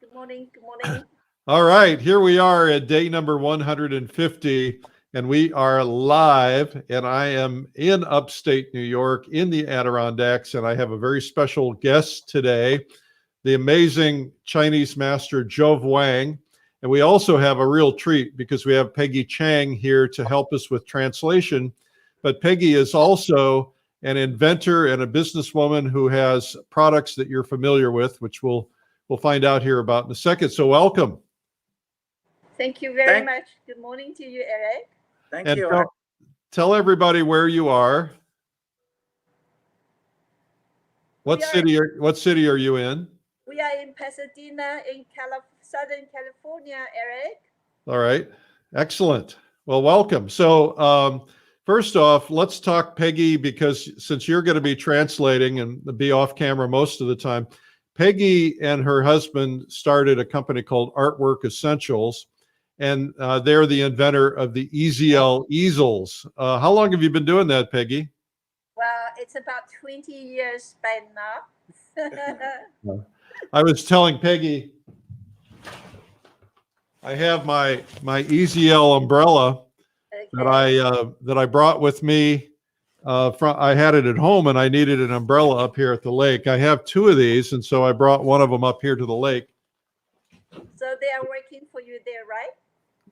Good morning. Good morning. All right, here we are at day number 150, and we are live, and I am in upstate New York in the Adirondacks, and I have a very special guest today, the amazing Chinese Master Jove Wang. And we also have a real treat because we have Peggy Chang here to help us with translation. But Peggy is also an inventor and a businesswoman who has products that you're familiar with, which we'll find out here about in a second. So welcome. Thank you very much. Good morning to you, Eric. Thank you. Tell everybody where you are. What city are you in? We are in Pasadena, in Southern California, Eric. All right. Excellent. Well, welcome. So first off, let's talk Peggy, because since you're going to be translating and be off camera most of the time, Peggy and her husband started a company called Artwork Essentials, and they're the inventor of the EZL easels. How long have you been doing that, Peggy? Well, it's about 20 years by now. I was telling Peggy, I have my EZL umbrella that I brought with me. I had it at home, and I needed an umbrella up here at the lake. I have two of these, and so I brought one of them up here to the lake. So they are working for you there, right?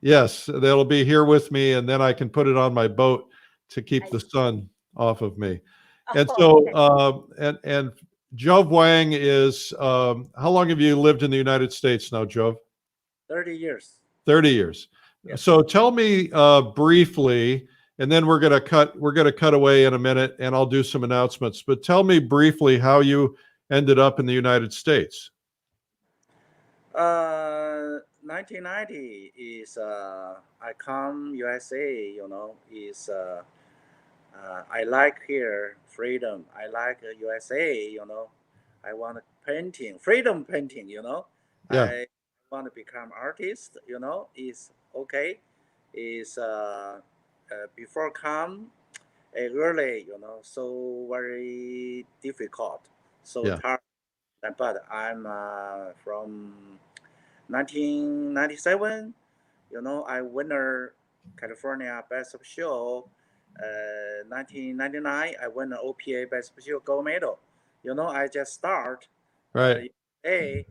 Yes, they'll be here with me, and then I can put it on my boat to keep the sun off of me. And so, and Jove Wang is, how long have you lived in the United States now, Jove? 30 years. 30 years. Yes. So tell me briefly, and then we're going to cut away in a minute, and I'll do some announcements. But tell me briefly how you ended up in the United States. 1990 is I come USA. You know, is I like here freedom. I like USA. You know, I want painting, freedom painting. You know, yeah. I want to become artist. You know, is okay. Is before come early, you know, so very difficult, so yeah. tough. But I'm from 1997, you know, I winner California Best of Show. 1999, I won the OPA Best of Show gold medal. You know, I just start. Right. You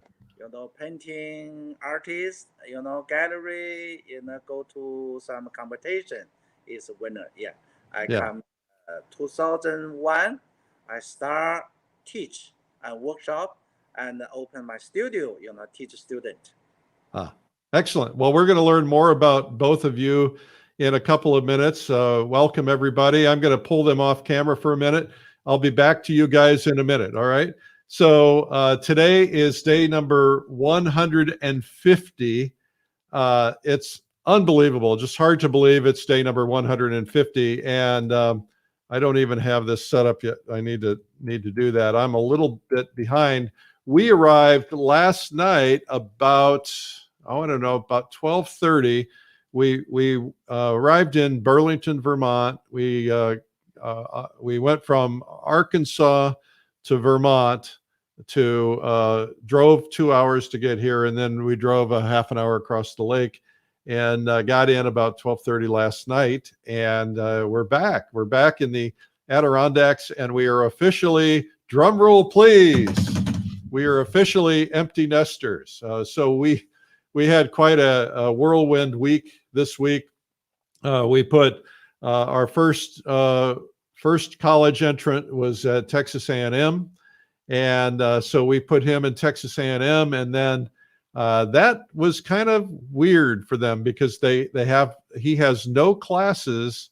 know, painting artist, you know, gallery, you know, go to some competition, is a winner. Yeah, I come 2001, I start teach and workshop and open my studio, you know, teach student. Excellent. Well, we're going to learn more about both of you in a couple of minutes. Welcome, everybody. I'm going to pull them off camera for a minute. I'll be back to you guys in a minute. All right. So today is day number 150. It's unbelievable. Just hard to believe it's day number 150. And I don't even have this set up yet. I need to do that. I'm a little bit behind. We arrived last night about, I don't know, about 12:30. We arrived in Burlington, Vermont. We went from Arkansas to Vermont, drove 2 hours to get here, and then we drove a half an hour across the lake, and got in about 12:30 last night. And we're back. We're back in the Adirondacks, and we are officially, drum roll please, we are officially empty nesters. So we had quite a whirlwind week this week. We put our first college entrant was at Texas A&M. And so we put him in Texas A&M, and then that was kind of weird for them because he has no classes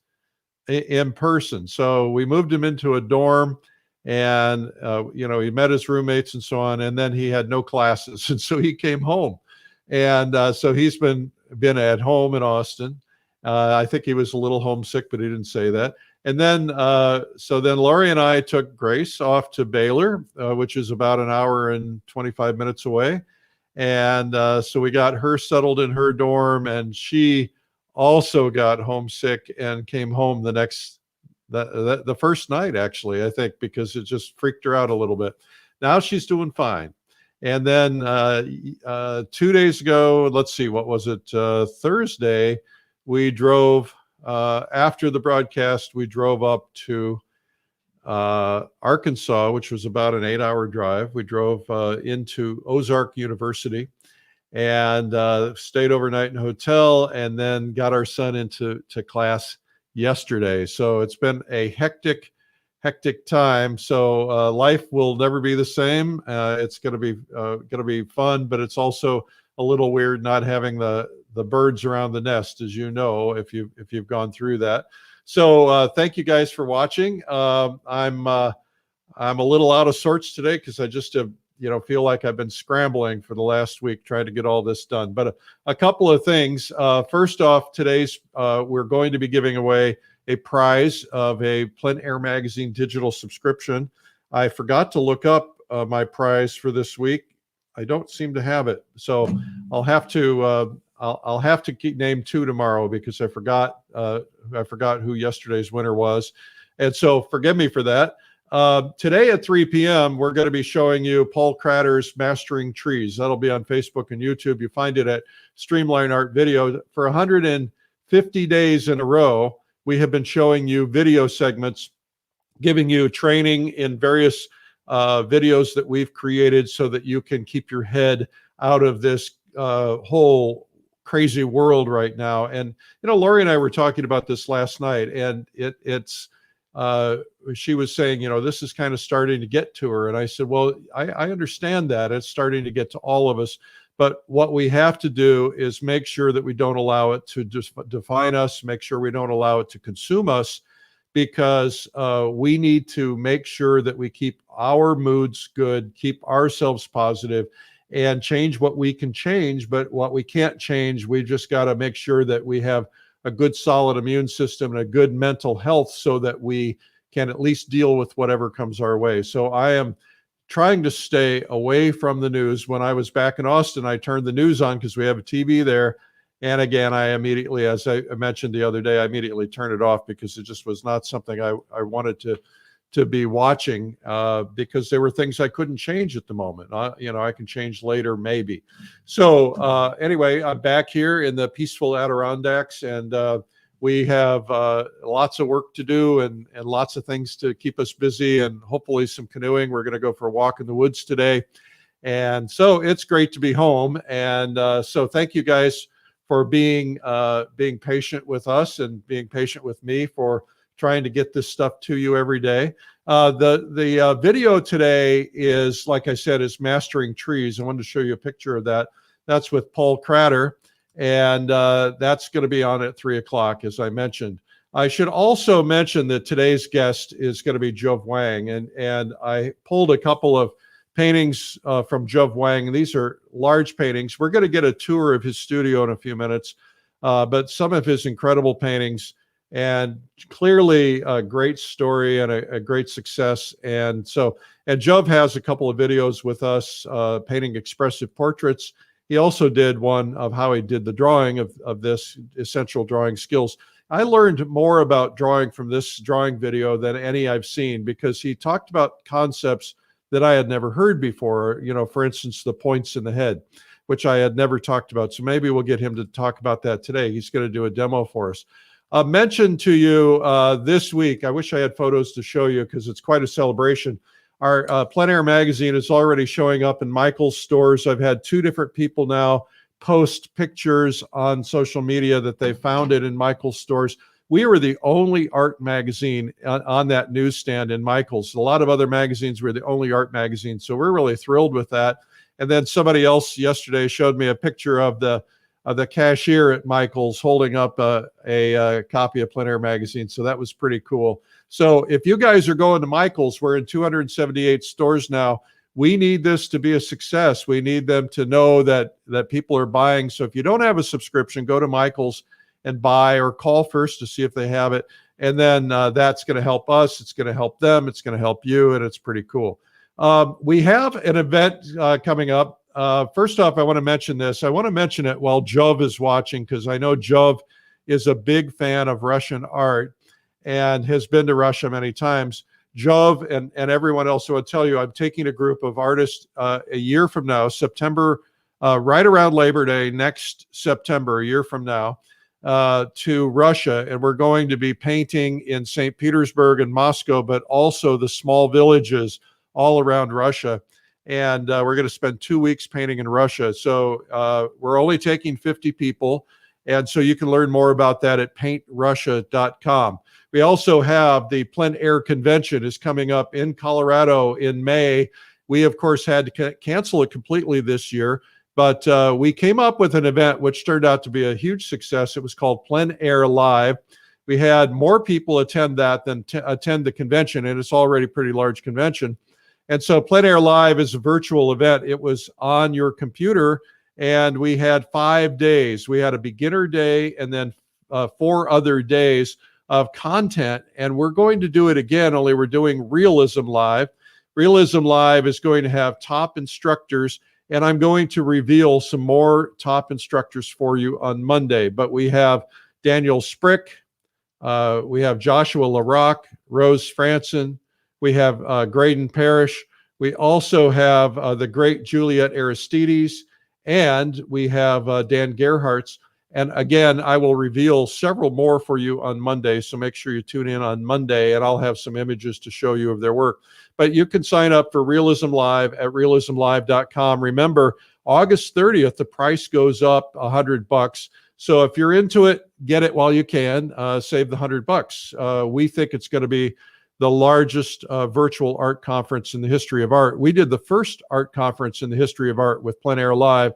in person. So we moved him into a dorm, and you know, he met his roommates and so on, and then he had no classes, and so he came home, and so he's been at home in Austin. I think he was a little homesick, but he didn't say that. And then, so then Lori and I took Grace off to Baylor, which is about an hour and 25 minutes away. And so we got her settled in her dorm, and she also got homesick and came home the first night, actually, I think, because it just freaked her out a little bit. Now she's doing fine. And then 2 days ago, let's see, what was it? Thursday, we drove, after the broadcast, we drove up to Arkansas, which was about an 8-hour drive. We drove into Ozark University and stayed overnight in a hotel, and then got our son into class yesterday. So it's been a hectic time. So life will never be the same. It's going to be fun, but it's also a little weird not having the birds around the nest, as you know, if you've gone through that. So thank you guys for watching. I'm a little out of sorts today because I just have, feel like I've been scrambling for the last week trying to get all this done. But a couple of things. First off, today's we're going to be giving away a prize of a Plein Air Magazine digital subscription. I forgot to look up my prize for this week. I don't seem to have it, so I'll have to name 2 tomorrow because I forgot who yesterday's winner was, and so forgive me for that. Today at 3 p.m., we're going to be showing you Paul Kratter's Mastering Trees. That'll be on Facebook and YouTube. You find it at Streamline Art Video. For 150 days in a row, we have been showing you video segments, giving you training in various videos that we've created so that you can keep your head out of this whole crazy world right now. And, Lori and I were talking about this last night, and it's she was saying, this is kind of starting to get to her. And I said, well, I understand that it's starting to get to all of us. But what we have to do is make sure that we don't allow it to just define us, make sure we don't allow it to consume us, because we need to make sure that we keep our moods good, keep ourselves positive, and change what we can change. But what we can't change, we just got to make sure that we have a good solid immune system and a good mental health so that we can at least deal with whatever comes our way. So I am trying to stay away from the news. When I was back in Austin, I turned the news on because we have a TV there. And again, I immediately, as I mentioned the other day, I immediately turned it off because it just was not something I wanted to be watching, because there were things I couldn't change at the moment. I can change later, maybe. So anyway, I'm back here in the peaceful Adirondacks, and we have lots of work to do and lots of things to keep us busy, and hopefully some canoeing. We're going to go for a walk in the woods today. And so it's great to be home. And so thank you guys for being patient with us and being patient with me for trying to get this stuff to you every day. The video today is, like I said, is Mastering Trees. I wanted to show you a picture of that. That's with Paul Kratter, and that's going to be on at 3 o'clock, as I mentioned. I should also mention that today's guest is going to be Jove Wang, and I pulled a couple of paintings from Jove Wang, and these are large paintings. We're going to get a tour of his studio in a few minutes, but some of his incredible paintings, and clearly a great story and a great success. And Jove has a couple of videos with us painting expressive portraits. He also did one of how he did the drawing of this essential drawing skills. I learned more about drawing from this drawing video than any I've seen, because he talked about concepts that I had never heard before. For instance, the points in the head, which I had never talked about. So maybe we'll get him to talk about that today. He's going to do a demo for us. Mentioned to you this week, I wish I had photos to show you because it's quite a celebration. Our Plein Air magazine is already showing up in Michael's stores. I've had 2 different people now post pictures on social media that they found it in Michael's stores. We were the only art magazine on that newsstand in Michael's. A lot of other magazines were the only art magazine, so we're really thrilled with that. And then somebody else yesterday showed me a picture of the cashier at Michael's holding up a copy of Plein Air magazine. So that was pretty cool. So if you guys are going to Michael's, we're in 278 stores now. We need this to be a success. We need them to know that people are buying. So if you don't have a subscription, go to Michael's and buy, or call first to see if they have it. And then that's going to help us. It's going to help them. It's going to help you. And it's pretty cool. We have an event coming up. First off, I want to mention this. I want to mention it while Jove is watching, because I know Jove is a big fan of Russian art and has been to Russia many times. Jove and everyone else who will tell you, I'm taking a group of artists a year from now, September, right around Labor Day, next September, a year from now, to Russia. And we're going to be painting in St. Petersburg and Moscow, but also the small villages all around Russia. And we're going to spend 2 weeks painting in Russia. So we're only taking 50 people. And so you can learn more about that at paintrussia.com. We also have the Plein Air Convention is coming up in Colorado in May. We, of course, had to cancel it completely this year, but we came up with an event which turned out to be a huge success. It was called Plein Air Live. We had more people attend that than attend the convention, and it's already a pretty large convention. And so Plein Air Live is a virtual event. It was on your computer, and we had 5 days. We had a beginner day and then 4 other days of content, and we're going to do it again, only we're doing Realism Live. Realism Live is going to have top instructors, and I'm going to reveal some more top instructors for you on Monday. But we have Daniel Sprick, we have Joshua LaRock, Rose Franson, we have Graydon Parrish, we also have the great Juliet Aristides, and we have Dan Gerhartz. And again, I will reveal several more for you on Monday, so make sure you tune in on Monday, and I'll have some images to show you of their work. But you can sign up for Realism Live at realismlive.com. Remember, August 30th, the price goes up $100. So if you're into it, get it while you can. Save the $100. We think it's going to be the largest virtual art conference in the history of art. We did the first art conference in the history of art with Plein Air Live.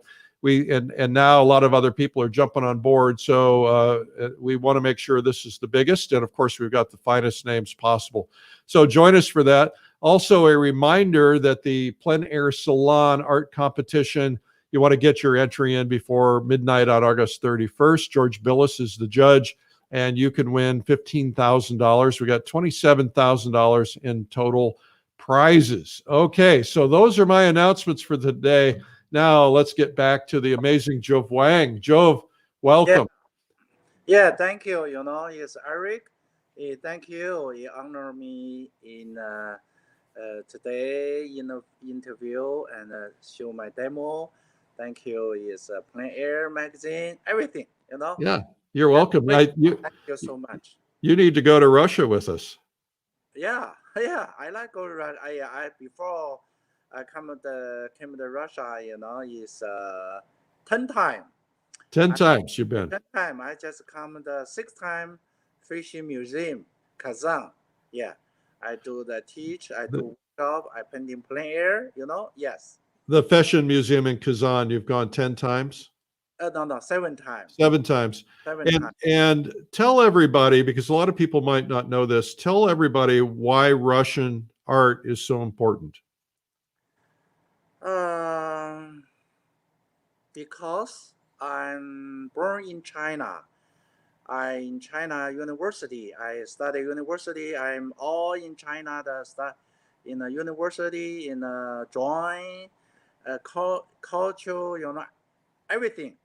And now a lot of other people are jumping on board. So we want to make sure this is the biggest. And of course, we've got the finest names possible. So join us for that. Also, a reminder that the Plein Air Salon art competition, you want to get your entry in before midnight on August 31st. George Billis is the judge, and you can win $15,000. We got $27,000 in total prizes. Okay, so those are my announcements for today. Now let's get back to the amazing Jove Wang. Jove, welcome. Yeah, thank you. You know, it's Eric. Thank you. You honor me in today in the interview and show my demo. Thank you. It's Plein Air magazine, everything. You know. Yeah, you're welcome. Thank you so much. You need to go to Russia with us. Yeah, I like go to Russia. I before I came to Russia, you know, is 10 times. 10 times you've been. 10 times. I just come the 6th time fishing museum, Kazan. Yeah, I do the teach, I do workshop, I paint in Plein Air, you know, yes. The Fashion Museum in Kazan, you've gone 10 times? No, 7 times. 7 times. 7 times. And tell everybody, because a lot of people might not know this, tell everybody why Russian art is so important. Because I'm born in China. In China University. I study university. I'm all in China. In the university, in join, culture, you know, everything.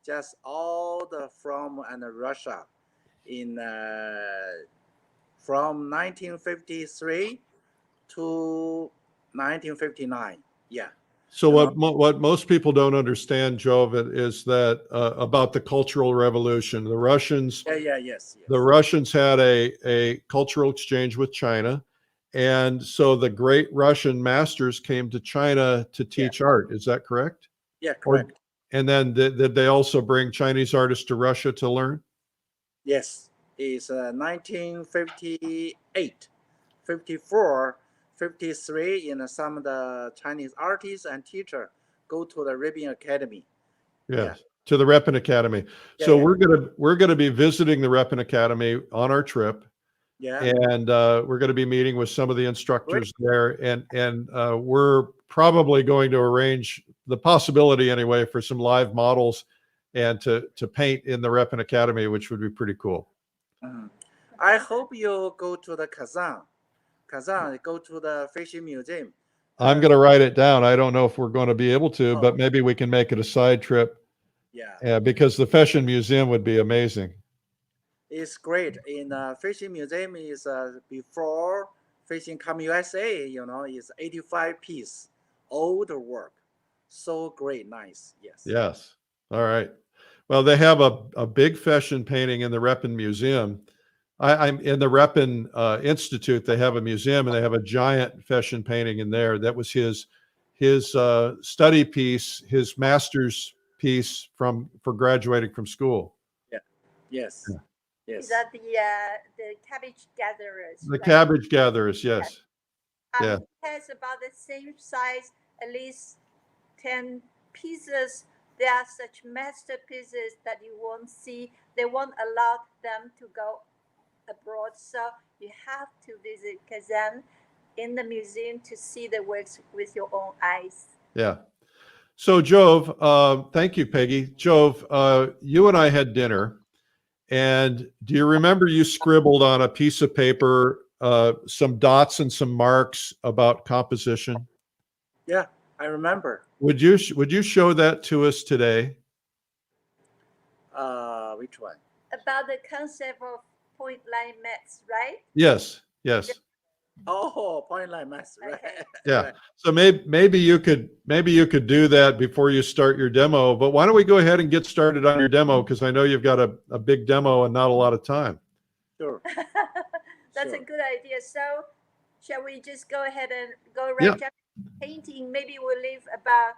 Just all the from Russia. From 1953 to 1959. Yeah. So what most people don't understand, Jove, is that about the Cultural Revolution, the Russians. Yes. The Russians had a cultural exchange with China, and so the great Russian masters came to China to teach art. Is that correct? Yeah, correct. And then did they also bring Chinese artists to Russia to learn? Yes, it's 1958, 54. 53 in some of the Chinese artists and teachers go to the Ribbon Academy. Yes, to the Repin Academy. So we're gonna be visiting the Repin Academy on our trip. Yeah. And we're going to be meeting with some of the instructors there, and we're probably going to arrange the possibility anyway for some live models and to paint in the Repin Academy, which would be pretty cool. I hope you go to the Kazan, go to the Fishing Museum. I'm going to write it down. I don't know if we're going to be able to, but maybe we can make it a side trip. Yeah. Because the Fashion Museum would be amazing. It's great. In the Fishing Museum is before Facing Come USA, you know, is 85 piece old work. So great, nice. Yes. Yes. All right. Well, they have a big fashion painting in the Ripon Museum. I'm in the Ripon Institute. They have a museum and they have a giant fashion painting in there. That was his study piece, his master's piece for graduating from school. Yeah. Yes. Yeah. Yes. Is that the cabbage gatherers? The right? cabbage gatherers, yes. Yeah. It has about the same size, at least 10 pieces. They are such masterpieces that you won't see. They won't allow them to go abroad. So you have to visit Kazan in the museum to see the works with your own eyes. Yeah. So Jove, thank you, Peggy. Jove, you and I had dinner, and do you remember you scribbled on a piece of paper some dots and some marks about composition? Yeah, I remember. Would you show that to us today? Which one? About the concept of point line maths, right? Yes. Yes. Oh, point line math, right? Okay. Yeah. Right. So maybe you could do that before you start your demo. But why don't we go ahead and get started on your demo, because I know you've got a big demo and not a lot of time. Sure. That's a Sure. good idea. So shall we just go ahead and go Yeah. right to painting? Maybe we'll leave about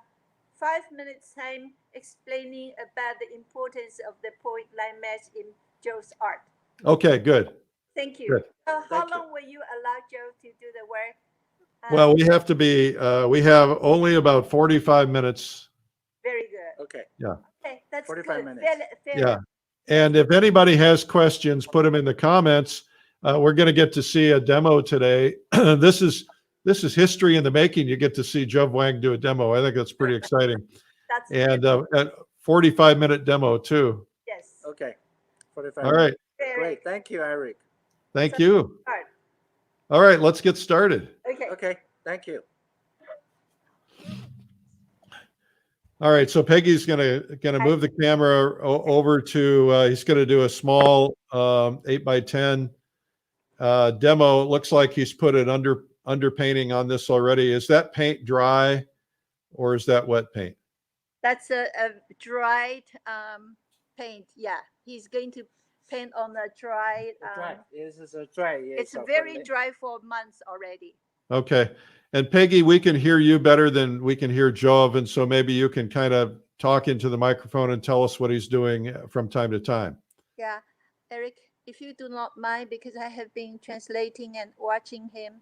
5 minutes time explaining about the importance of the point line math in Joe's art. Okay, good. Thank you. Good. So how Thank you. long will you allow Joe to do the work? Well, we have only about 45 minutes. Very good. Okay. Okay, that's 45 good. minutes. Fair Yeah. enough. And if anybody has questions, put them in the comments. We're going to get to see a demo today. This is history in the making. You get to see Jove Wang do a demo. I think that's pretty exciting. That's And a 45-minute demo too. yes. Okay. 45 All minutes. right. Great. Thank you, Eric. Thank you. All right. All right, let's get started. Okay. Okay. Thank you. All right, so Peggy's gonna move the camera over to. He's gonna do a small 8x10 demo. It looks like he's put an underpainting on this already. Is that paint dry, or is that wet paint? That's a dried paint. Yeah, he's going to paint on the dried. Dry. This is a dry. It's very dry for months already. Okay, and Peggy, we can hear you better than we can hear Jove, and so maybe you can kind of talk into the microphone and tell us what he's doing from time to time. Yeah, Eric, if you do not mind, because I have been translating and watching him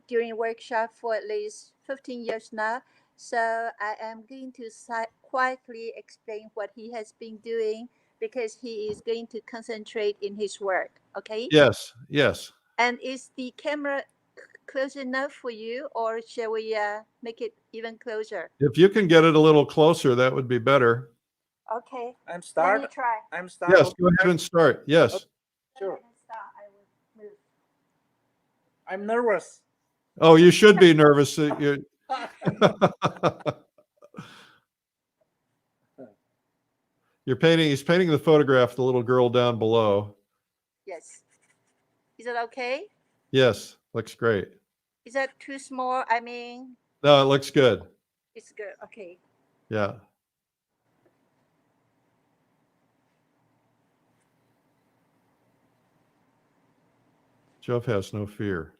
during workshop for at least 15 years now. So I am going to quietly explain what he has been doing, because he is going to concentrate in his work. Okay? Yes, yes. And is the camera close enough for you, or shall we make it even closer? If you can get it a little closer, that would be better. Okay. I'm Let me start. try. I'm start. Yes, go ahead and start. Yes. Sure. Let me start. I will move. I'm nervous. Oh, you should be nervous. He's painting the photograph of the little girl down below. Yes. Is that okay? Yes, looks great. Is that too small? I mean, No, it looks good. it's good. Okay. Yeah. Jove has no fear.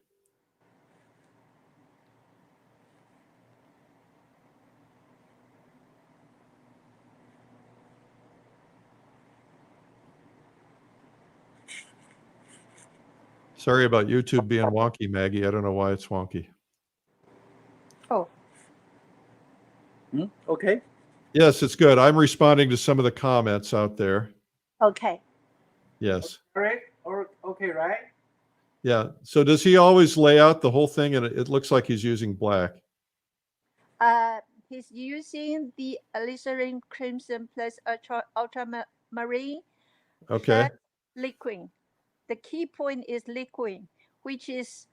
Sorry about YouTube being wonky, Maggie. I don't know why it's wonky. Oh. Okay. Yes, it's good. I'm responding to some of the comments out there. Okay. Yes. All right. Okay, right? Yeah. So does he always lay out the whole thing? And it looks like he's using black. He's using the alizarin crimson plus ultramarine Okay. plus liquid. The key point is liquid, which is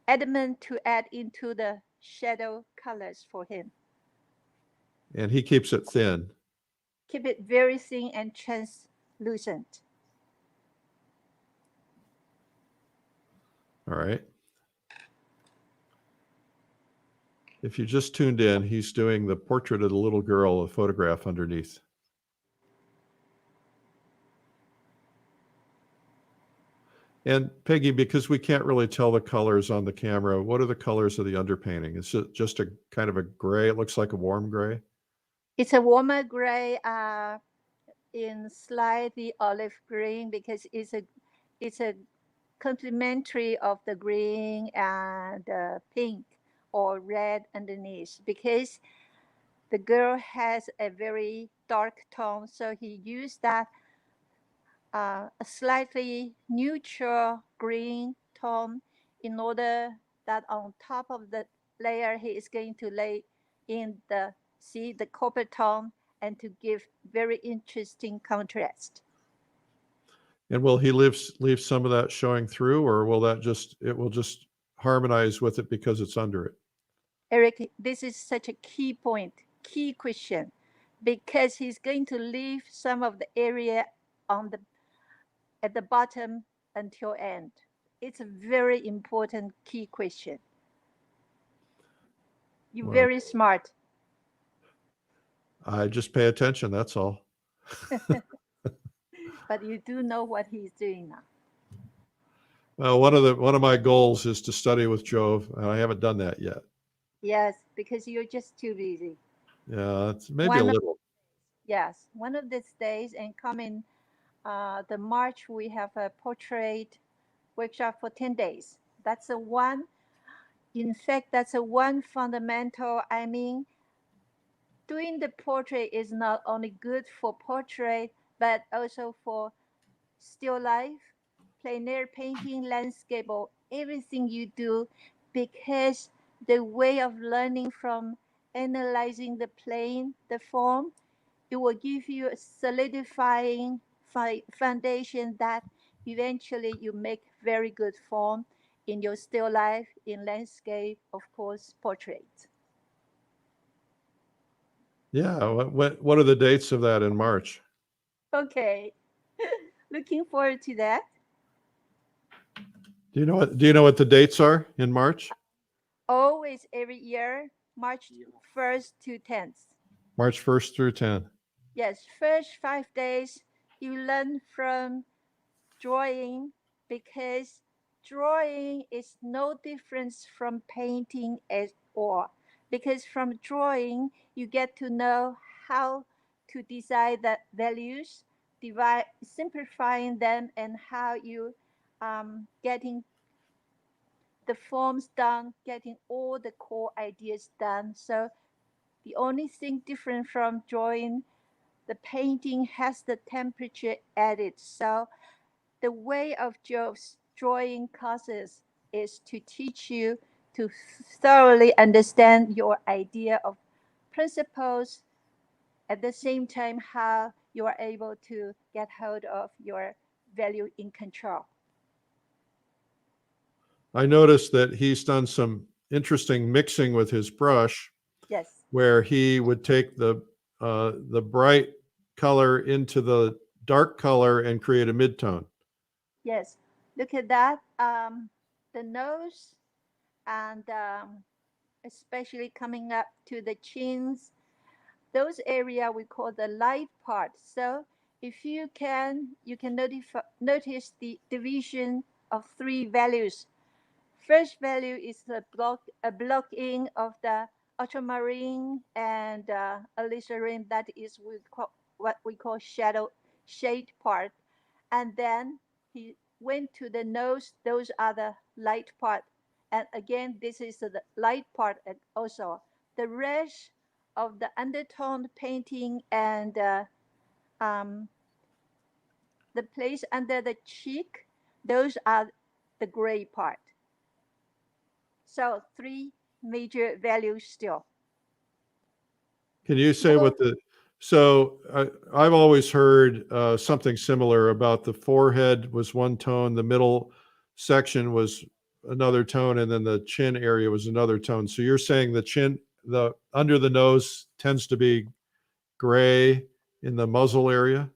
adamant to add into the shadow colors for him. And he keeps it thin. Keep it very thin and translucent. All right. If you just tuned in, he's doing the portrait of the little girl, a photograph underneath. And Peggy, because we can't really tell the colors on the camera, what are the colors of the underpainting? Is it just a kind of a gray? It looks like a warm gray. It's a warmer gray in slightly olive green because it's a complementary of the green and pink or red underneath, because the girl has a very dark tone, so he used that a slightly neutral green tone in order that on top of the layer he is going to lay in the copper tone and to give very interesting contrast. And will he leave some of that showing through, or will it will just harmonize with it because it's under it? Eric, this is such a key point, key question, because he's going to leave some of the area on the at the bottom until end. It's a very important key question. You're Well, very smart. I just pay attention, that's all. But you do know what he's doing now. Well, one of my goals is to study with Jove, and I haven't done that yet. Yes, because you're just too busy. Yeah, it's maybe One a of, little. yes, one of these days, and coming the March, we have a portrait workshop for 10 days. That's a one. In fact, that's a one fundamental. I mean, doing the portrait is not only good for portrait, but also for still life, plein air painting, landscape, or everything you do, because the way of learning from analyzing the plane, the form, it will give you a solidifying foundation that eventually you make very good form in your still life, in landscape, of course, portrait. Yeah, what are the dates of that in March? Okay, looking forward to that. Do you know what the dates are in March? Always every year, March 1st to 10th. March 1st through 10th. Yes, first 5 days you learn from drawing, because drawing is no difference from painting at all. Because from drawing you get to know how to design the values, divide, simplifying them, and how you getting the forms done, getting all the core ideas done. So the only thing different from drawing, the painting has the temperature added. So the way of Jove's drawing classes is to teach you to thoroughly understand your idea of principles, at the same time how you are able to get hold of your value in control. I noticed that he's done some interesting mixing with his brush, Yes. where he would take the bright color into the dark color and create a midtone. Yes, look at that. The nose, and especially coming up to the chins, those area we call the light part. So if you can notice the division of three values. First value is a blocking of the ultramarine and alizarin, that is what we call shade part. And then he went to the nose, those are the light part. And again, this is the light part also. The rest of the undertone painting and um, the place under the cheek, those are the gray part. So three major values still. Can you say what the so I've always heard something similar about the forehead was one tone, the middle section was another tone, and then the chin area was another tone. So you're saying the under the nose tends to be gray in the muzzle area?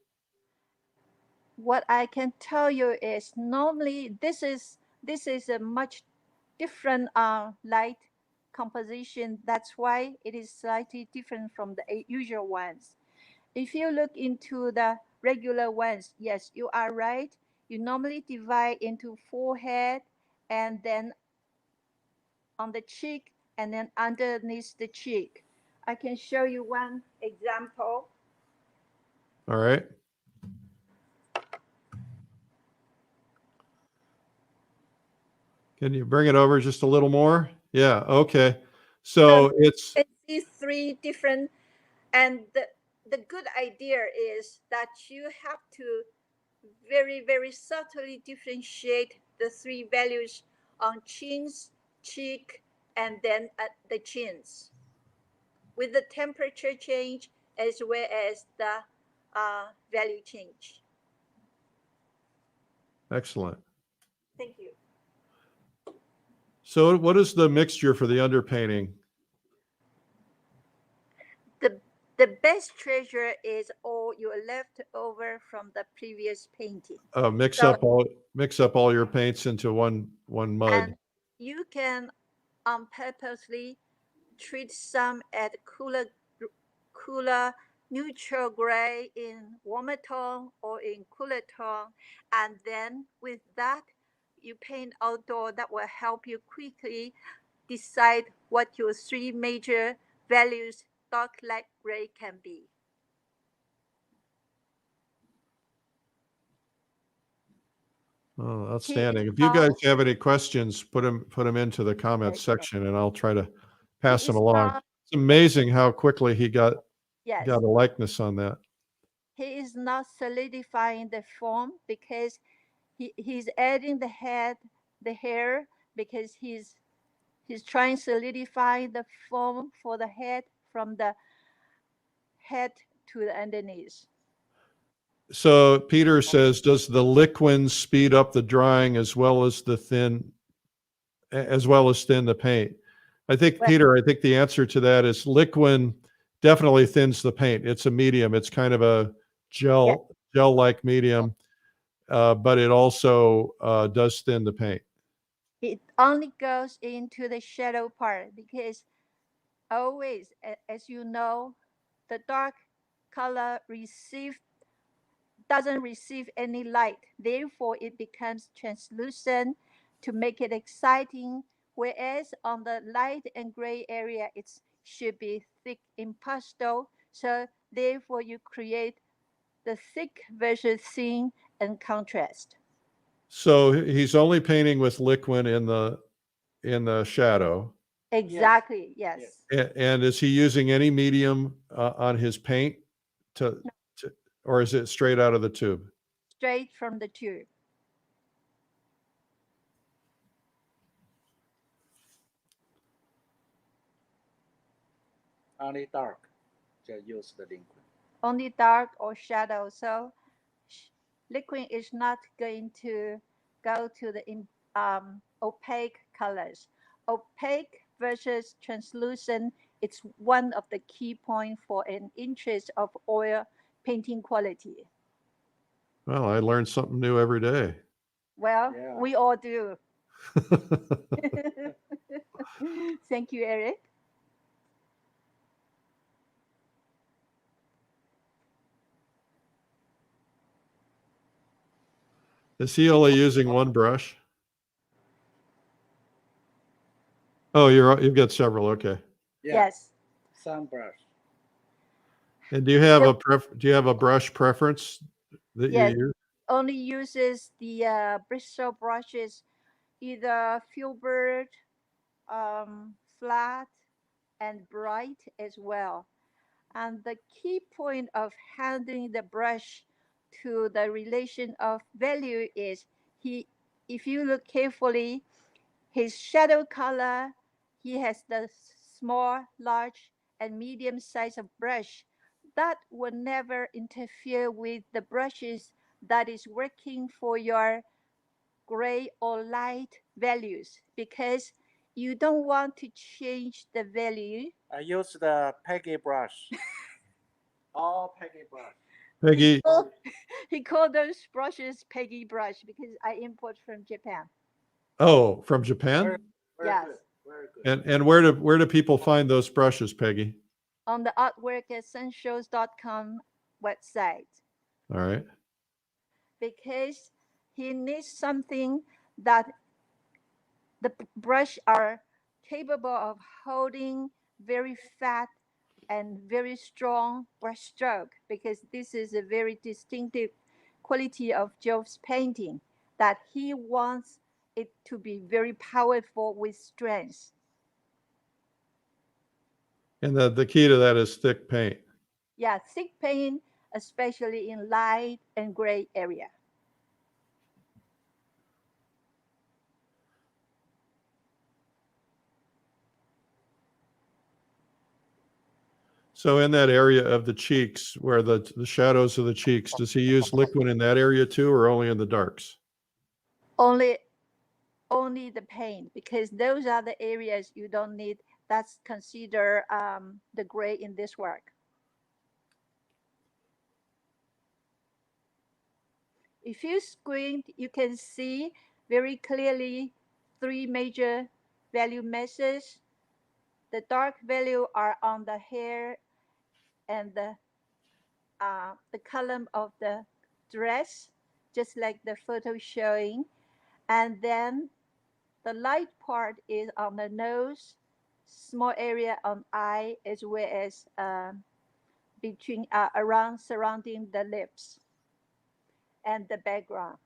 What I can tell you is normally this is a much different light composition. That's why it is slightly different from the usual ones. If you look into the regular ones, yes, you are right. You normally divide into forehead and then on the cheek and then underneath the cheek. I can show you one example. All right. Can you bring it over just a little more? Yeah. Okay. So it's these three different, and the good idea is that you have to very, very subtly differentiate the three values on chins, cheek, and then at the chins with the temperature change as well as the value change. excellent. Thank you. So what is the mixture for the underpainting? The best treasure is all your leftover from the previous painting. Mix So- up all your paints into one mud. And you can purposely treat some at cooler neutral gray in warmer tone or in cooler tone, and then with that you paint outdoor. That will help you quickly decide what your three major values dark, light, gray can be. Oh, outstanding. If you guys have any questions, put them into the comments section and I'll try to pass them along. It's amazing how quickly he got a likeness on that. He is not solidifying the form because he's adding the hair because he's trying to solidify the form for the head from the head to the underneath. So Peter says, does the liquid speed up the drying as well as thin the paint? I think, Peter, I think the answer to that is liquid definitely thins the paint. It's a medium. It's kind of a gel-like medium, but it also does thin the paint. It only goes into the shadow part because always, as you know, the dark color doesn't receive any light. Therefore, it becomes translucent to make it exciting. Whereas on the light and gray area, it should be thick in pastel. So therefore, you create the thick versus thin and contrast. So he's only painting with liquid in the shadow. Exactly. Yes. And is he using any medium on his paint or is it straight out of the tube? Straight from the tube. Only dark, just use the liquid. Only dark or shadow. So liquid is not going to go to the opaque colors. Opaque versus translucent, it's one of the key points for an interest of oil painting quality. Well, I learned something new every day. Well, we all do. Thank you, Eric. Is he only using one brush? Oh, you've got several. Okay. Yes. Some brush. And do you have a brush preference that you use? Only uses the Bristol brushes, either filbert, flat, and bright as well. And the key point of handling the brush to the relation of value is if you look carefully, his shadow color, he has the small, large, and medium size of brush that will never interfere with the brushes that is working for your gray or light values because you don't want to change the value. I use the Peggy brush. All Peggy brush. Peggy. He called those brushes Peggy brush because I import from Japan. Oh, from Japan? Yes. Very good. And where do people find those brushes, Peggy? On the artworkessentials.com website, All right. because he needs something that the brush are capable of holding very fat and very strong brush stroke, because this is a very distinctive quality of Jove's painting, that he wants it to be very powerful with strength. And the key to that is thick paint. Yeah, thick paint, especially in light and gray area. So in that area of the cheeks, where the shadows of the cheeks, does he use liquid in that area too, or only in the darks? Only the paint, because those are the areas you don't need. That's considered the gray in this work. If you squint, you can see very clearly three major value meshes. The dark value are on the hair and the column of the dress, just like the photo showing. And then the light part is on the nose, small area on eye, as well as between around surrounding the lips and the background.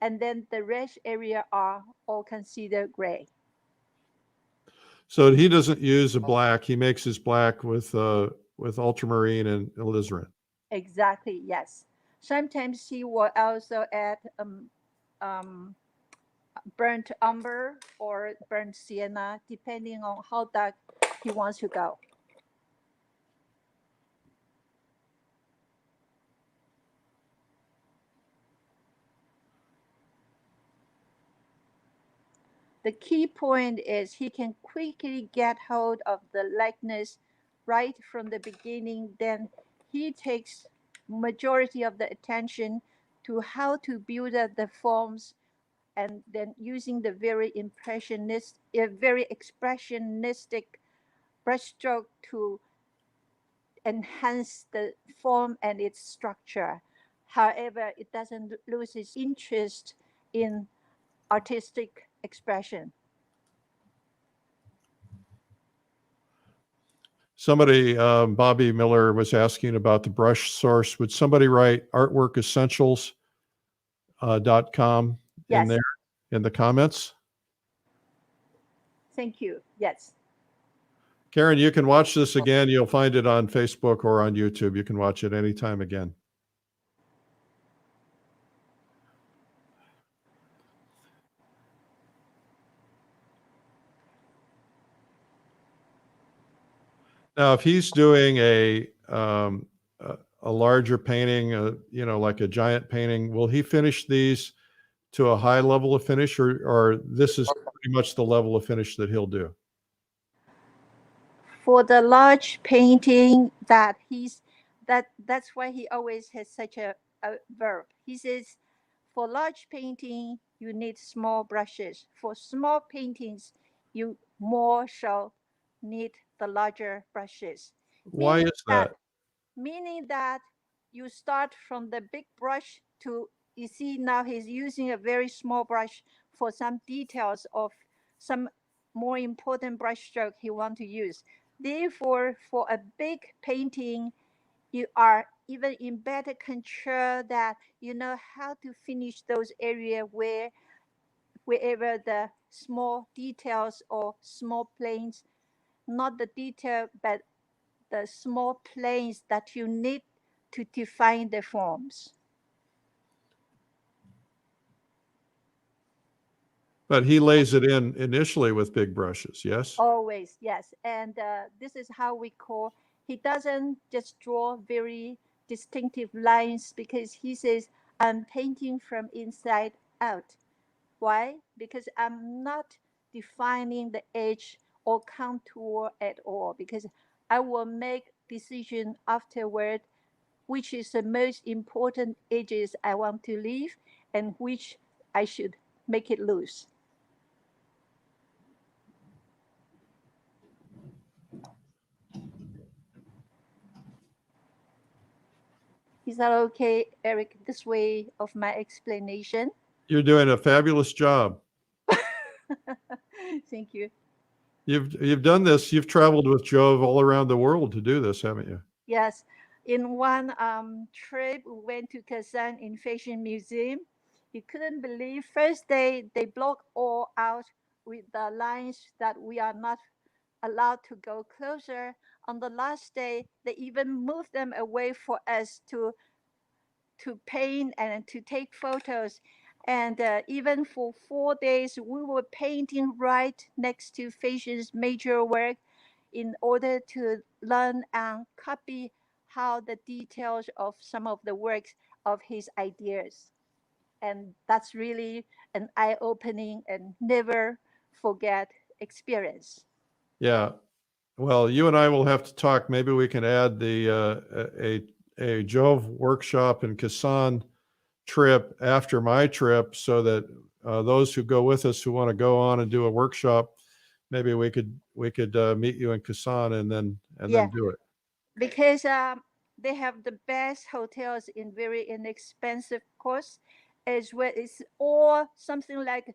And then the rest area are all considered gray. So he doesn't use a black. He makes his black with ultramarine and alizarin. Exactly, yes. Sometimes he will also add burnt umber or burnt sienna, depending on how dark he wants to go. The key point is he can quickly get hold of the likeness right from the beginning. Then he takes majority of the attention to how to build up the forms, and then using the very very expressionistic brushstroke to enhance the form and its structure. However, it doesn't lose its interest in artistic expression. Somebody, Bobby Miller, was asking about the brush source. Would somebody write artworkessentials.com in Yes. there in the comments? Thank you. Yes. Karen, you can watch this again. You'll find it on Facebook or on YouTube. You can watch it anytime again. Now, if he's doing a larger painting, like a giant painting, will he finish these to a high level of finish, or this is pretty much the level of finish that he'll do? For the large painting, that's why he always has such a verb. He says, for large painting, you need small brushes. For small paintings, you more shall need the larger brushes. Why is that? Meaning that you start from the big brush to, you see now he's using a very small brush for some details of some more important brush stroke he want to use. Therefore, for a big painting, you are even in better control, that you know how to finish those areas wherever the small details or small planes, not the detail, but the small planes that you need to define the forms. But he lays it in initially with big brushes, yes? Always, yes. And this is how we call, he doesn't just draw very distinctive lines, because he says, I'm painting from inside out. Why? Because I'm not defining the edge or contour at all, because I will make decision afterward which is the most important edges I want to leave and which I should make it loose. Is that okay, Eric? This way of my explanation? You're doing a fabulous job. Thank you. You've done this. You've traveled with Jove all around the world to do this, haven't you? Yes. In one trip, we went to Kazan in Fashion Museum. You couldn't believe. First day, they blocked all out with the lines that we are not allowed to go closer. On the last day, they even moved them away for us to paint and to take photos. And even for 4 days, we were painting right next to Fashions major work in order to learn and copy how the details of some of the works of his ideas. And that's really an eye-opening and never forget experience. Yeah. Well, you and I will have to talk. Maybe we can add the a Jove workshop in Kazan trip after my trip, so that those who go with us who want to go on and do a workshop, maybe we could meet you in Kazan and then Yeah, do it. because they have the best hotels in very inexpensive cost, as well. It's all something like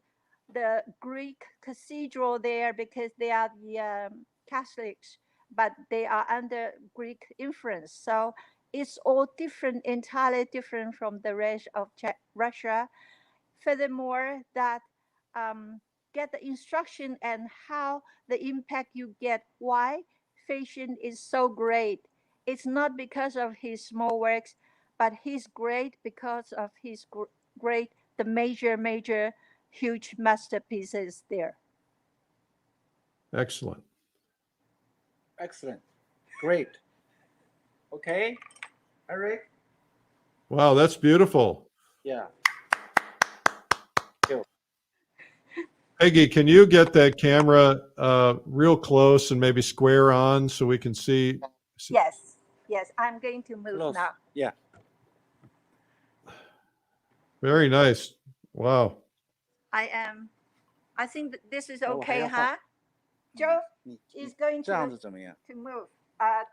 the Greek cathedral there because they are the Catholics, but they are under Greek influence. So it's all different, entirely different from the rest of Russia. Furthermore, that get the instruction and how the impact you get. Why fashion is so great? It's not because of his small works, but he's great because of his great, the major huge masterpieces there. Excellent. Excellent. Great. Okay, Eric? Wow, that's beautiful. Yeah. You. Peggy, can you get that camera real close and maybe square on so we can see? Yes, yes, I'm going to move Close. now. Yeah. Very nice. Wow. I am. I think that this is 那我还 okay, 要画。 huh? Joe 你 is going 这样 to 子怎么样 to move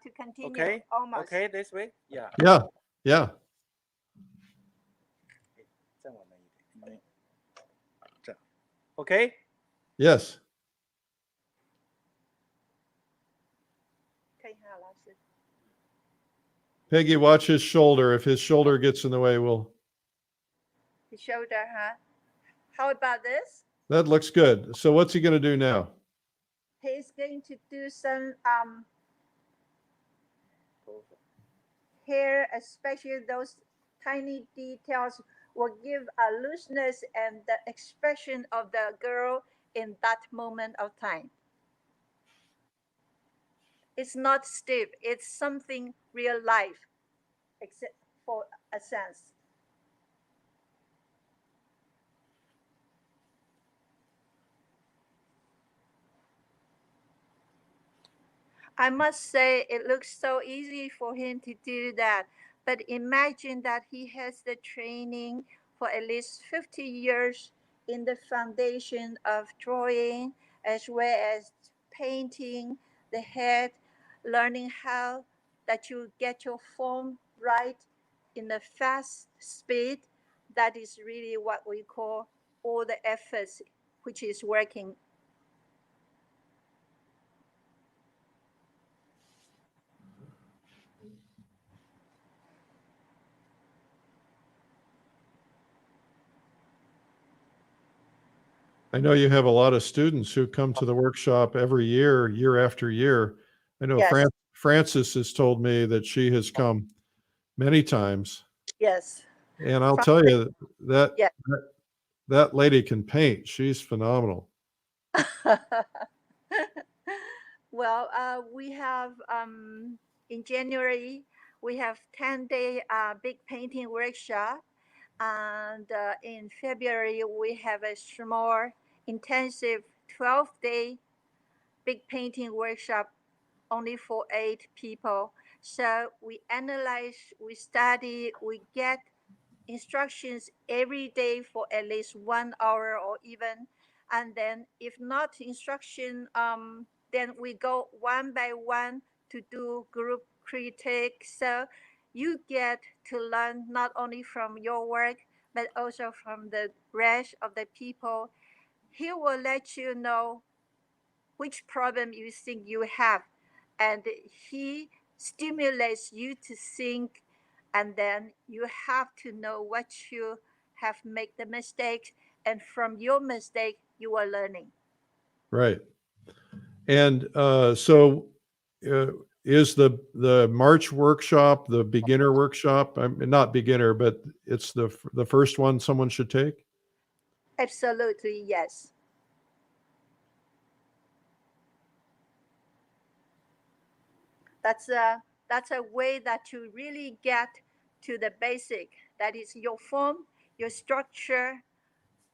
to continue ？Okay. almost. Okay. This way. Yeah. Yeah. Yeah. 再往那一点，因为这样。Okay. Yes. 可以哈，老师。 Peggy, watch his shoulder. If his shoulder gets in the way, The shoulder, huh? How about this? that looks good. So what's he going to do now? He's going to do some hair, especially those tiny details will give a looseness and the expression of the girl in that moment of time. It's not stiff, it's something real life, except for a sense. I must say, it looks so easy for him to do that. But imagine that he has the training for at least 50 years in the foundation of drawing as well as painting the head, learning how that you get your form right in a fast speed. That is really what we call all the efforts which is working. I know you have a lot of students who come to the workshop every year, year after year. I know Yes, Frances has told me that she has come many times. yes. And I'll From tell you that yeah. that, that lady can paint. She's phenomenal. Well, we have in January we have 10-day big painting workshop, and in February we have a small intensive 12-day big painting workshop only for 8 people. So we analyze, we study, we get instructions every day for at least 1 hour or even, and then if not instruction, then we go one by one to do group critique. So you get to learn not only from your work, but also from the rest of the people. He will let you know which problem you think you have, and he stimulates you to think, and then you have to know what you have made the mistake, and from your mistake you are learning. Right. And so is the March workshop the beginner workshop? I'm not beginner, but it's the first one someone should take? Absolutely, yes. That's a way that you really get to the basic. That is your form, your structure,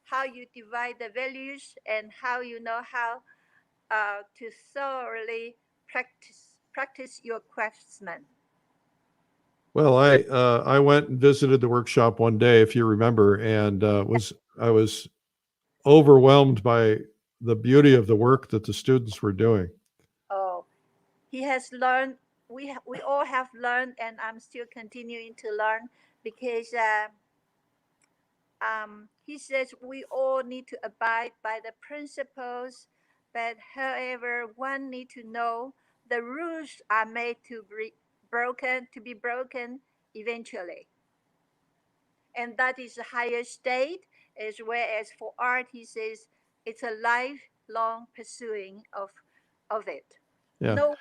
how you divide the values, and how you know how to thoroughly practice your craftsman. Well, I went and visited the workshop one day, if you remember, and I was overwhelmed by the beauty of the work that the students were doing. Oh, he has learned. We all have learned, and I'm still continuing to learn because he says we all need to abide by the principles, but however, one need to know the rules are made to be broken eventually, and that is the higher state. As well as for art, he says it's a lifelong pursuing of it. Yeah. No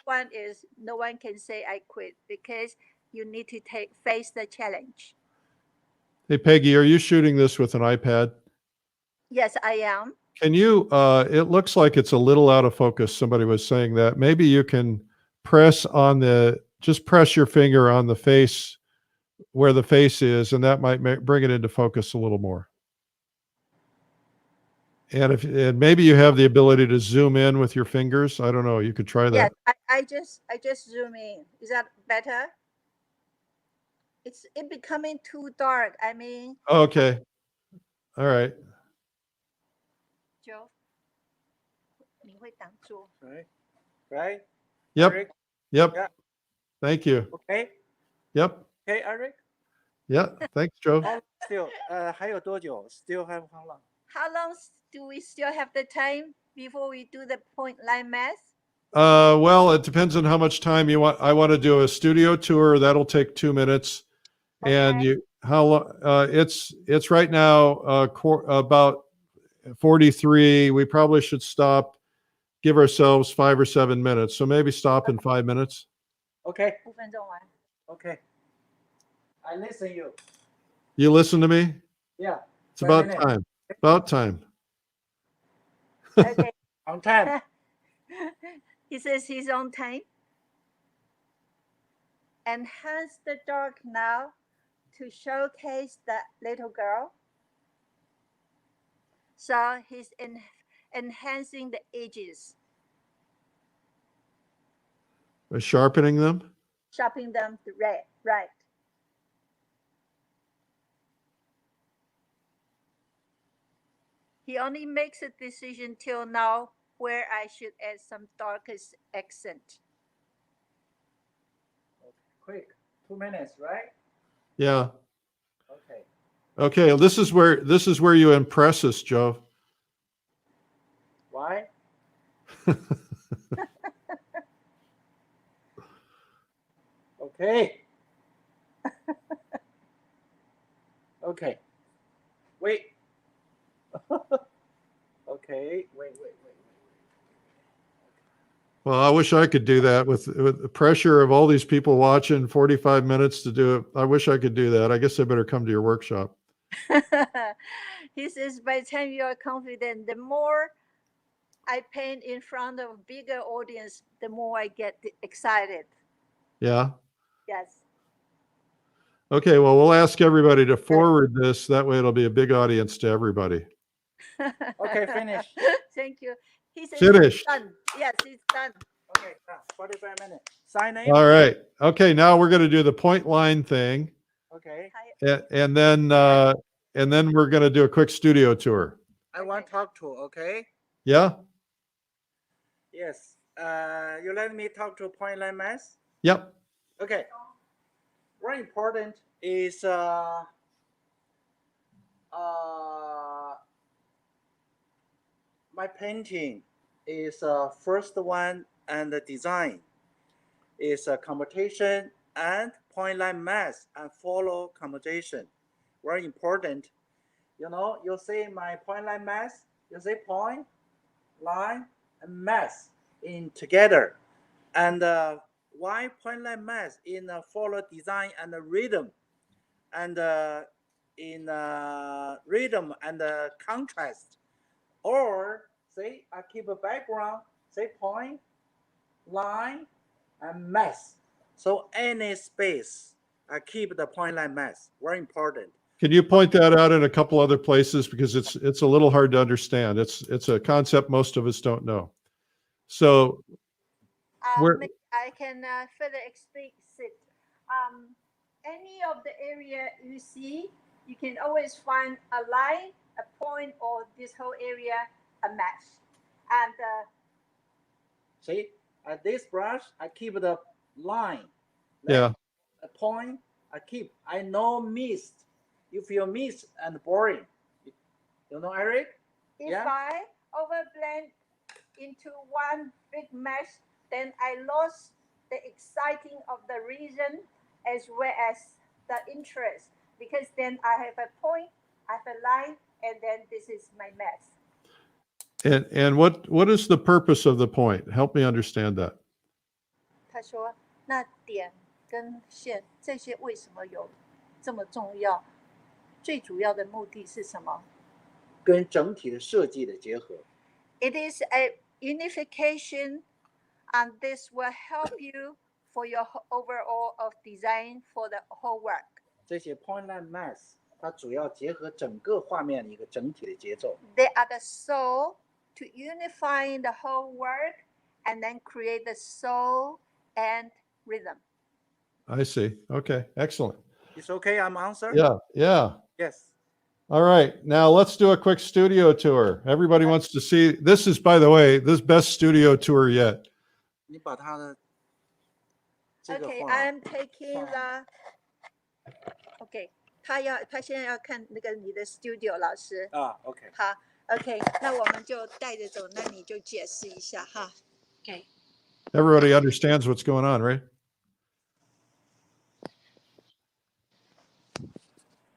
one can say I quit because you need to face the challenge. Hey, Peggy, are you shooting this with an iPad? Yes, I am. Can you, it looks like it's a little out of focus. Somebody was saying that. Maybe you can just press your finger on the face where the face is, and that might bring it into focus a little more. And maybe you have the ability to zoom in with your fingers. I don't know. You could try Yes, that. I just zoom in. Is that better? It becoming too dark. I mean, Okay. All right. 就你会挡住。 Right? Yep. Eric? Yep. Yeah. Thank you. Okay. Yep. Okay, Eric? Yeah. Thanks, Joe. Still, 还有多久? Still have how long? How long do we still have the time before we do the point line math? Well, it depends on how much time you want. I want to do a studio tour. That'll take 2 minutes. And Okay. you, how long? It's right now about 43. We probably should stop, give ourselves 5 or 7 minutes. So maybe stop in 5 minutes. Okay. 5分钟完。 Okay. I listen you. You listen to me? Yeah. It's about time. About time. Okay. On time. He says he's on time. Enhance the dark now to showcase the little girl. So he's enhancing the edges, Sharpening them? sharpening them to red, right. He only makes a decision till now where I should add some darkest accent. Quick. 2 minutes, right? Yeah. Okay. Okay. This is where you impress us, Joe. Why? Okay. Okay. Wait. Okay. Wait. Well, I wish I could do that with the pressure of all these people watching 45 minutes to do it. I wish I could do that. I guess I better come to your workshop. He says by the time you are confident, the more I paint in front of a bigger audience, the more I get excited. Yeah. Yes. Okay. Well, we'll ask everybody to forward this. That way it'll be a big audience to everybody. Okay, finish. Thank you. He says Finished. it's done. Yes, it's done. Okay, 45 minutes. Sign name? All right. Okay. Now we're going to do the point line thing. Okay. And then we're going to do a quick studio tour. I want to talk to, okay? Yeah. Yes. You let me talk to Point Line Math? Yep. Okay. very important is my painting is first one, and the design is a computation and point line math and follow computation. Very important. You see my point line math, you see point, line, and math in together. And why point line math in follow design and rhythm, and in rhythm and contrast. Or say I keep a background, say point, line, and math. So any space, I keep the point line math. Very important. Can you point that out in a couple other places, because it's a little hard to understand. It's a concept most of us don't know. So where Maybe I can further explain it. Any of the area you see, you can always find a line, a point, or this whole area a mesh. And see, at this brush, I keep the line. yeah. A point, I keep. I know mist. You feel mist and boring. You know, Eric? if I overblend into one big mesh, then I lost the exciting of the reason as well as the interest, because then I have a point, I have a line, and then this is my mesh. And what is the purpose of the point? Help me understand that. 他说：“那点跟线这些为什么有这么重要？最主要的目的是什么？跟整体的设计的结合。It is a unification, and this will help you for your overall of design for the whole work. 这些 point line math 它主要结合整个画面的一个整体的节奏。They are the soul to unify the whole work, and then create the soul and rhythm. I see. Okay, excellent. It's okay, I'm answer? Yeah. Yes. All right, now let's do a quick studio tour. Everybody wants to see. This is, by the way, this best studio tour yet. 你把它的这个 Okay, 画 I'm taking the. Okay, 他现在要看那个你的 studio 老师。OK。好 ，OK， 那我们就带着走，那你就解释一下哈。OK。 Everybody understands what's going on, right?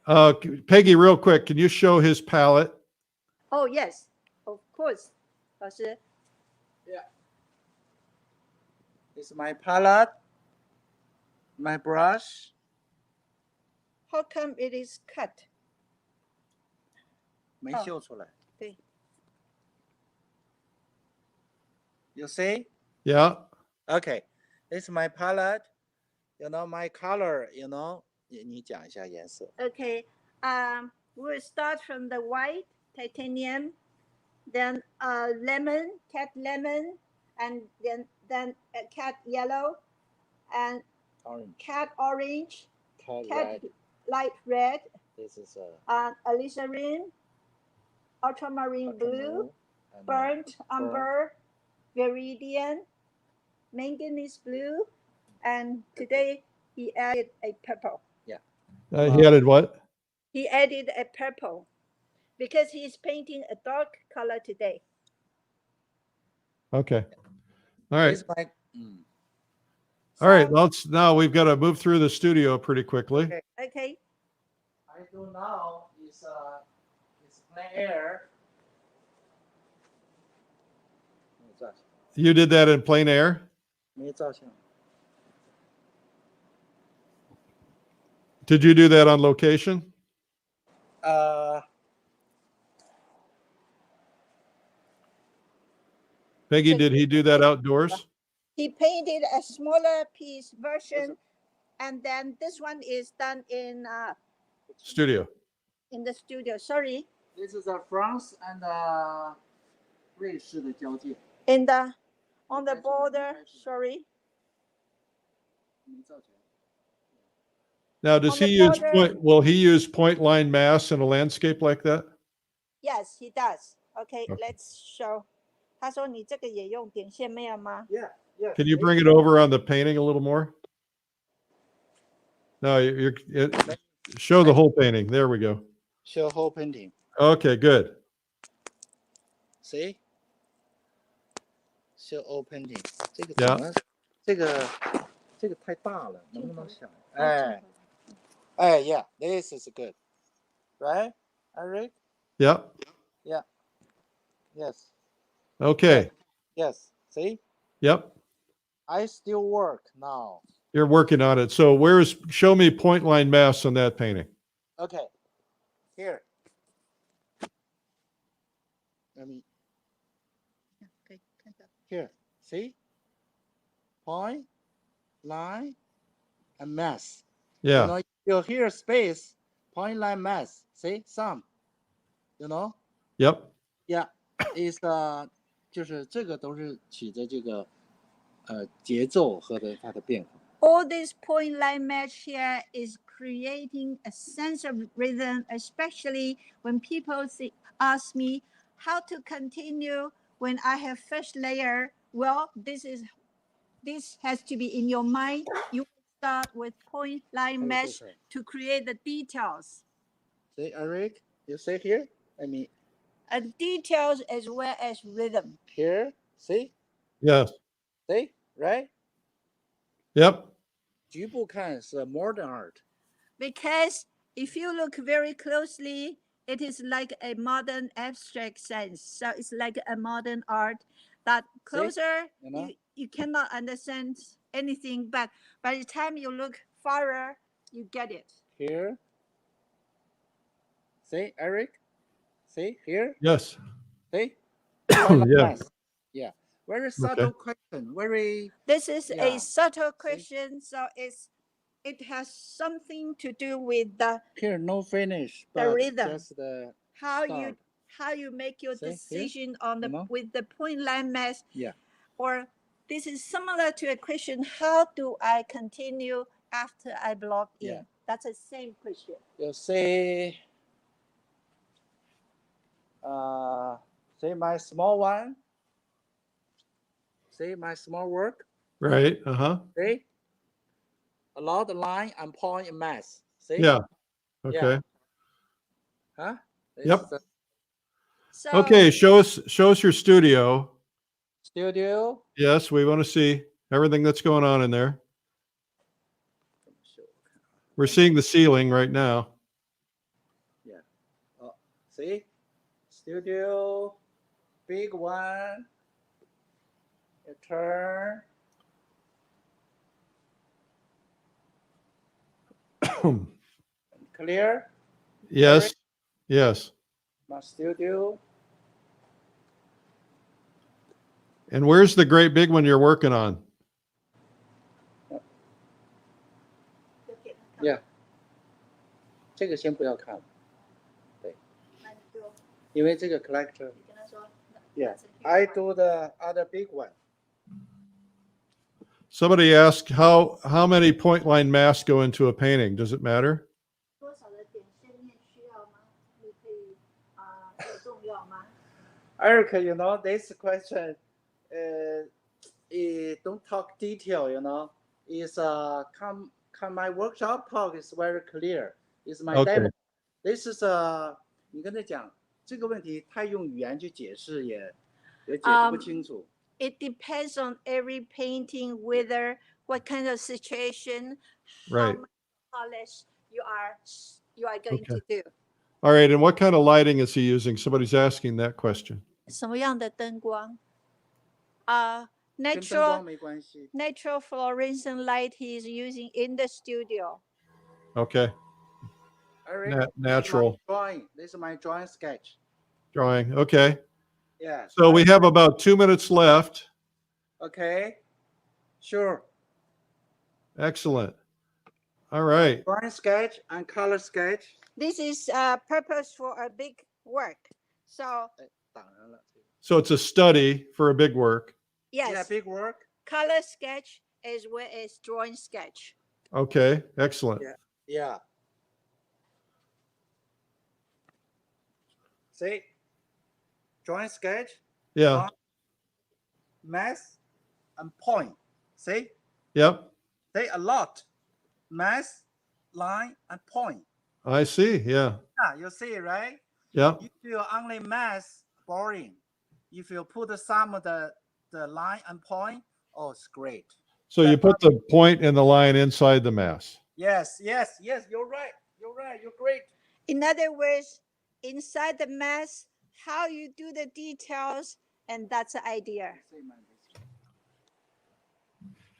Peggy, real quick, can you show his palette? Oh yes, of course, 老师。Yeah. It's my palette, my brush. How come it is cut? 没秀出来。对。You see? Yeah. Okay. It's my palette. My color. 你讲一下颜色。Okay. We'll start from the white titanium, then lemon, cat lemon, and then cat yellow, and Orange. cat orange, Cat cat red. light red, This is alizarin, ultramarine blue, and, burnt umber, viridian, manganese blue, and today he added a purple. He added what? He added a purple because he's painting a dark color today. Okay. All right. It's my, All right. Now we've got to move through the studio pretty quickly. Okay. I do now is plein air. You did that in plein air? 没照相。 Did you do that on location? Peggy, did he do that outdoors? He painted a smaller piece version, and then this one is done in Studio. in the studio. Sorry, This is France and 瑞士的交界。 in the on the border. Sorry. 没照相。 Now, does On he the use border. point? Will he use point line mass in a landscape like that? Yes, he does. Okay, Okay. let's show. 他说你这个也用点线没有吗？ Yeah. Can you bring it over on the painting a little more? No, show the whole painting. There we go. Show whole painting. Okay, good. See? Show whole painting. 这个 Yeah. 怎么？这个太大了，能不能小？哎，哎 ，Yeah, this is good, right, Eric? Yep. Yeah. Yes. Okay. Yes. See? Yep. I still work now. You're working on it. So show me point line mass on that painting. Okay. Here. Let me. Here. See? Point, line, and mass. Yeah. You know, you hear space, point, line, mass. See? Some. You know? Yep. Yeah. Is 就是这个都是起着这个节奏和它的变化。All this point line match here is creating a sense of rhythm, especially when people ask me how to continue when I have first layer. Well, this has to be in your mind. You start with point line match to create the details. See, Eric, you see here? I mean, details as well as rhythm. Here, see? Yes. See, right? Yep. 局部看是 modern art. Because if you look very closely, it is like a modern abstract sense. So it's like a modern art. That closer, you cannot understand anything, but by the time you look farther, you get it. Here. See, Eric? See, here? Yes. See? Yeah. Yeah. Very subtle question. Very. This is a subtle question, so it has something to do with the here no finish, the rhythm. Just the how start. you make your decision here? on the with the point line mass. Yeah. Or this is similar to a question: how do I continue after I block in? Yeah. That's the same question. You say. See my small one. See my small work. Right. Uh-huh. See? A lot of line and point and mass. See? Yeah. Okay. Yeah. Huh? Yep. So, okay, show us your studio. Studio. Yes, we want to see everything that's going on in there. We're seeing the ceiling right now. Yeah. Oh, see? Studio. Big one. You turn. Clear? Yes. Eric? Yes. My studio. And where's the great big one you're working on? Yeah. 这个先不要看。对。因为这个 collector. Yeah. I do the other big one. Somebody asked how many point line masks go into a painting. Does it matter? Eric, you know, this question, don't talk detail, you know. Is come my workshop talk is very clear. It's my demo. This is 你跟他讲这个问题，太用语言去解释也解释不清楚。It depends on every painting, whether what kind of situation, right. how much polish you are going to do. All right, and what kind of lighting is he using? Somebody's asking that question. 什么样的灯光？Natural fluorescent light he is using in the studio. Okay. Natural. This is my drawing sketch. Drawing. Okay. Yeah. So we have about 2 minutes left. Okay. Sure. Excellent. All right. Drawing sketch and color sketch. This is purpose for a big work. So it's a study for a big work. Yes. Yeah, big work. Color sketch as well as drawing sketch. Okay. Excellent. Yeah. See? Drawing sketch. Yeah. Mass and point. See? Yep. See a lot. Mass line and point. I see. Yeah. Yeah, you see, right? Yeah. If you only math, boring. If you put some of the line and point, oh, it's great. So you put the point and the line inside the mass. Yes, yes, yes. You're right. You're right. You're great. In other words, inside the mass, how you do the details, and that's the idea.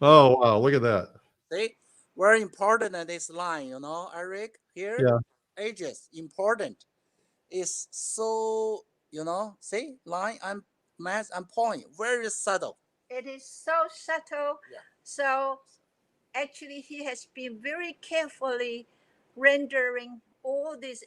Oh, wow. Look at that. See, very important in this line, you know, Eric, here. Yeah. Edges, important. It's so, you know, see, line and mass and point, very subtle. It is so subtle. Yeah. So actually, he has been very carefully rendering all these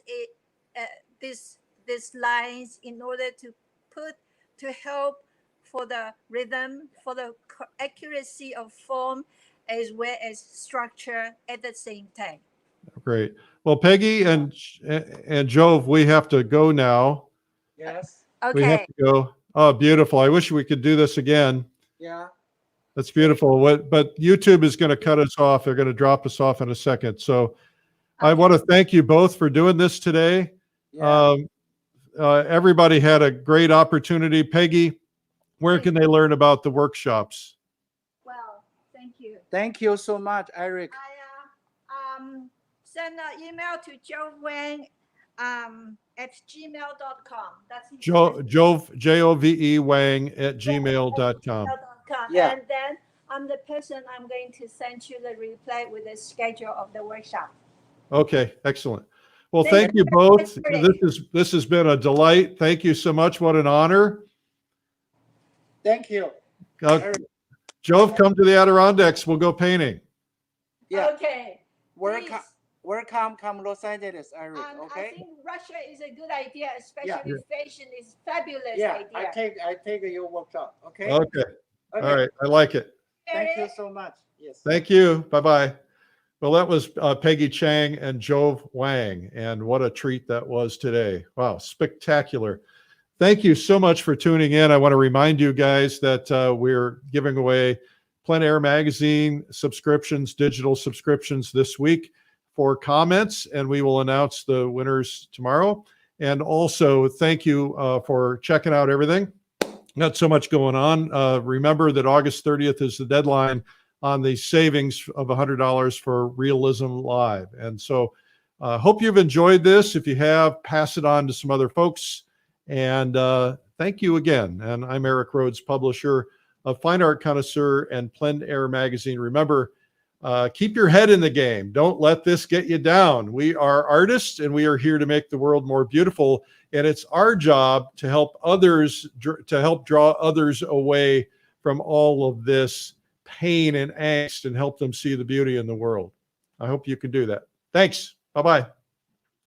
lines in order to help for the rhythm, for the accuracy of form, as well as structure at the same time. Great. Well, Peggy and Jove, we have to go now. Yes. We have Okay. to go. Oh, beautiful. I wish we could do this again. Yeah. That's beautiful. But YouTube is going to cut us off. They're going to drop us off in a second. So I want to thank you both for doing this today. Yeah. Everybody had a great opportunity. Peggy, where can they learn about the workshops? Well, thank you. Thank you so much, Eric. I send an email to Jove Wang at gmail.com. That's his Jove, Jove Wang at gmail.com. Yeah. And then I'm the person I'm going to send you the reply with the schedule of the workshop. Okay, excellent. Well, thank you both. This has been a delight. Thank you so much. What an honor. Thank you. Jove, come to the Adirondacks. We'll go painting. Yeah. Okay. Welcome, come Los Angeles, Eric. Okay. I think Russia is a good idea, especially Yeah. fashion is fabulous Yeah, idea. I take your workshop. Okay. Okay. All right. I like it. Thank you so much. Yes. Thank you. Bye-bye. Well, that was Peggy Chang and Jove Wang. And what a treat that was today. Wow, spectacular. Thank you so much for tuning in. I want to remind you guys that we're giving away Plein Air Magazine subscriptions, digital subscriptions this week for comments, and we will announce the winners tomorrow. And also, thank you for checking out everything. Not so much going on. Remember that August 30th is the deadline on the savings of $100 for Realism Live. And so hope you've enjoyed this. If you have, pass it on to some other folks. And thank you again. And I'm Eric Rhoads, publisher of Fine Art Connoisseur and Plein Air Magazine. Remember, keep your head in the game. Don't let this get you down. We are artists, and we are here to make the world more beautiful. And it's our job to help others, to help draw others away from all of this pain and angst and help them see the beauty in the world. I hope you can do that. Thanks. Bye-bye.